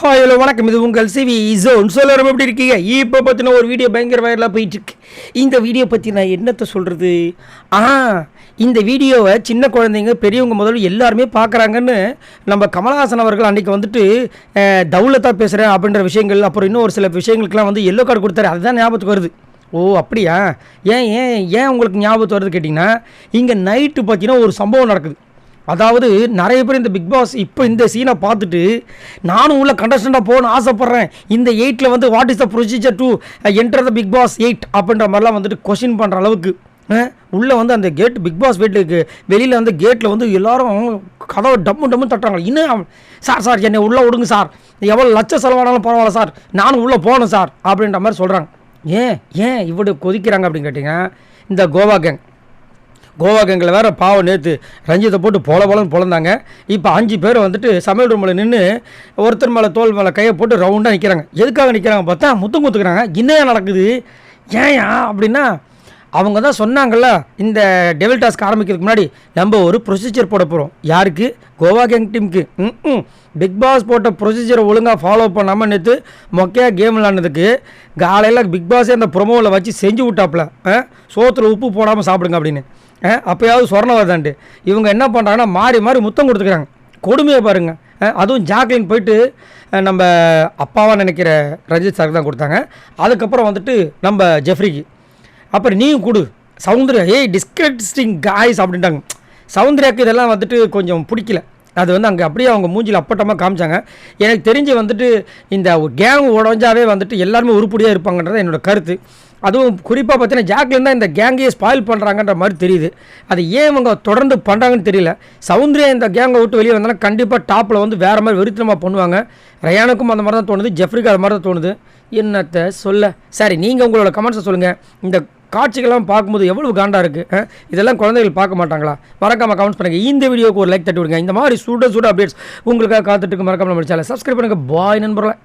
Hello வணக்கம், இது உங்கள் சிவி ஜோன். சொல்லுறோம் எப்படி இருக்கீங்க? இப்போ பார்த்தினா ஒரு வீடியோ பயங்கர வைரலாக போயிட்டுருக்கு. இந்த வீடியோ பற்றி நான் என்னத்தை சொல்கிறது? இந்த வீடியோவை சின்ன குழந்தைங்க பெரியவங்க முதல்ல எல்லாருமே பார்க்குறாங்கன்னு நம்ம கமலஹாசன் அவர்கள் அன்றைக்கி வந்துட்டு தௌலத்தாக பேசுகிறேன் அப்படின்ற விஷயங்கள், அப்புறம் இன்னும் ஒரு சில விஷயங்களுக்கெல்லாம் வந்து எல்லோ கார்டு கொடுத்தாரு. அதுதான் ஞாபகத்துக்கு வருது. ஓ அப்படியா? ஏன் ஏன் ஏன் உங்களுக்கு ஞாபகத்து வருது கேட்டிங்கன்னா, இங்கே நைட்டு பார்த்தீங்கன்னா ஒரு சம்பவம் நடக்குது. அதாவது நிறைய பேர் இந்த பிக் பாஸ் இப்போ இந்த சீனை பார்த்துட்டு நானும் உள்ள கண்டஸ்டண்ட்டாக போகணும்னு ஆசைப்பட்றேன், இந்த 8ல் வந்து what is the procedure to enter the Big Boss 8 அப்படின்ற மாதிரிலாம் வந்துட்டு கொஷின் பண்ணுற அளவுக்கு உள்ளே வந்து அந்த கேட் பிக் பாஸ் வீட்டுக்கு வெளியில் வந்து கேட்டில் வந்து எல்லோரும் கதவை டம்மு தட்டுறாங்க. இன்னும் சார் என்னை உள்ளே விடுங்க சார், எவ்வளோ லட்சம் செலவானாலும் பரவாயில்ல சார், நானும் உள்ளே போகணும் சார் அப்படின்ற மாதிரி சொல்கிறாங்க. ஏன் இவ்வளோ கொதிக்கிறாங்க அப்படின்னு கேட்டிங்கன்னா, இந்த கோவா கேங்கில் வேறு பாவம் நேற்று ரஞ்சித்தை போட்டு போலன்னு பொழந்தாங்க. இப்போ 5 பேர் வந்துட்டு சமையல் ரூமில் நின்று ஒருத்தர் மேலே தோல் மேலே கையை போட்டு ரவுண்டாக நிற்கிறாங்க. எதுக்காக நிற்கிறாங்க பார்த்தா முத்தம் குத்துக்கிறாங்க. என்னையா நடக்குது? ஏன்யா அப்படின்னா, அவங்க தான் சொன்னாங்கள்ல, இந்த டெவில் டாஸ்க் ஆரம்பிக்கிறதுக்கு முன்னாடி நம்ம ஒரு ப்ரொசீஜர் போட போகிறோம். யாருக்கு? கோவா கேங் டீமுக்கு. பிக் பாஸ் போட்ட ப்ரொசீஜரை ஒழுங்காக ஃபாலோ பண்ணாமல் நேற்று மொக்கையாக கேம் விளாண்டதுக்கு காலையில் பிக் பாஸே அந்த ப்ரொமோவில் வச்சு செஞ்சு விட்டாப்புல, சோத்தில் உப்பு போடாமல் சாப்பிடுங்க அப்படின்னு. அப்போயாவது சொரணம் வருதான்ட்டு இவங்க என்ன பண்ணுறாங்கன்னா மாறி முத்தம் கொடுத்துக்கிறாங்க. கொடுமையை பாருங்கள். அதுவும் ஜாக்லின் போயிட்டு நம்ம அப்பாவாக நினைக்கிற ரஞ்சித் சாருக்கு தான் கொடுத்தாங்க. அதுக்கப்புறம் வந்துட்டு நம்ம ஜெஃப்ரிக்கு, அப்புறம் நீயும் கொடு சௌந்தர்யா, டிஸ்கஸ்டிங் காய்ஸ் அப்படின்ட்டாங்க. சௌந்தர்யாவுக்கு இதெல்லாம் வந்துட்டு கொஞ்சம் பிடிக்கல. அது வந்து அங்கே அப்படியே அவங்க மூஞ்சில் அப்பட்டமாக காமிச்சாங்க. எனக்கு தெரிஞ்சு வந்துட்டு இந்த கேங் உடஞ்சாவே வந்துட்டு எல்லாருமே உருப்படியாக இருப்பாங்கன்றது என்னோடய கருத்து. அதுவும் குறிப்பாக பார்த்தீங்கன்னா ஜாக்லின் தான் இந்த கேங்கையே ஸ்பாயில் பண்ணுறாங்கன்ற மாதிரி தெரியுது. அது ஏன் இவங்க தொடர்ந்து பண்ணுறாங்கன்னு தெரியல. சௌந்தர்யா இந்த கேங்கை விட்டு வெளியே வந்தாலும் கண்டிப்பாக டாப்பில் வந்து வேறு மாதிரி வெறித்தனமாக பண்ணுவாங்க. ரயானுக்கும் அந்த மாதிரி தான் தோணுது, ஜெஃப்ரிக்கு அது மாதிரி தான் தோணுது. என்னத்தை சொல்ல? சரி, நீங்கள் உங்களோட கமெண்ட்ஸை சொல்லுங்கள். இந்த காட்சிகள்லாம் பார்க்கும்போது எவ்வளோ காண்டாக இருக்குது. இதெல்லாம் குழந்தைகள் பார்க்க மாட்டாங்களா? மறக்காமல் கமெண்ட்ஸ் பண்ணுங்கள். இந்த வீடியோக்கு ஒரு லைக் தட்டி விடுங்க. இந்த மாதிரி சுட அப்டேட்ஸ் உங்களுக்காக காத்துட்டு மறக்காமல் நம்ம சேனலை சப்ஸ்கிரைப் பண்ணுங்கள். பாய் நண்பர்களே.